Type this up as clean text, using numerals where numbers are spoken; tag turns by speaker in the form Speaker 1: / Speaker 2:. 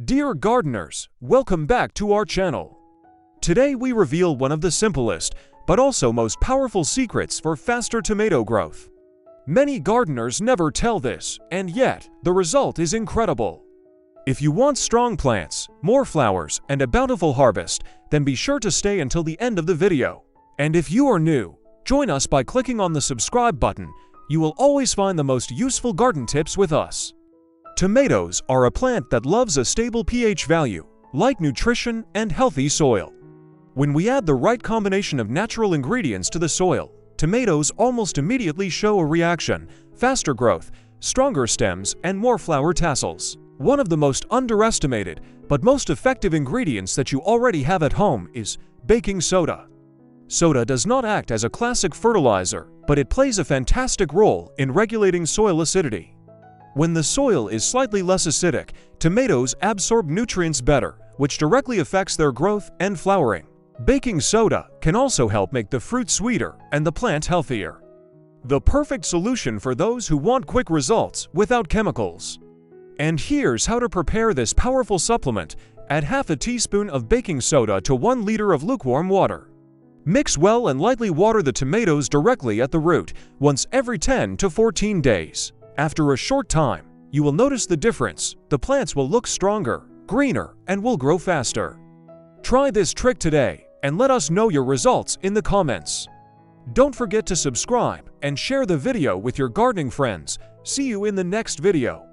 Speaker 1: Dear gardeners, welcome back to our channel. Today we reveal one of the simplest, but also most powerful secrets for faster tomato growth. Many gardeners never tell this, and yet the result is incredible. If you want strong plants, more flowers, and a bountiful harvest, then be sure to stay until the end of the video. And if you are new, join us by clicking on the subscribe button. You will always find the most useful garden tips with us. Tomatoes are a plant that loves a stable pH value, light nutrition, and healthy soil. When we add the right combination of natural ingredients to the soil, tomatoes almost immediately show a reaction: faster growth, stronger stems, and more flower tassels. One of the most underestimated but most effective ingredients that you already have at home is baking soda. Soda does not act as a classic fertilizer, but it plays a fantastic role in regulating soil acidity. When the soil is slightly less acidic, tomatoes absorb nutrients better, which directly affects their growth and flowering. Baking soda can also help make the fruit sweeter and the plant healthier. The perfect solution for those who want quick results without chemicals. And here's how to prepare this powerful supplement. Add half a teaspoon of baking soda to 1 liter of lukewarm water. Mix well and lightly water the tomatoes directly at the root, once every 10 to 14 days. After a short time, you will notice the difference. The plants will look stronger, greener, and will grow faster. Try this trick today and let us know your results in the comments. Don't forget to subscribe and share the video with your gardening friends. See you in the next video.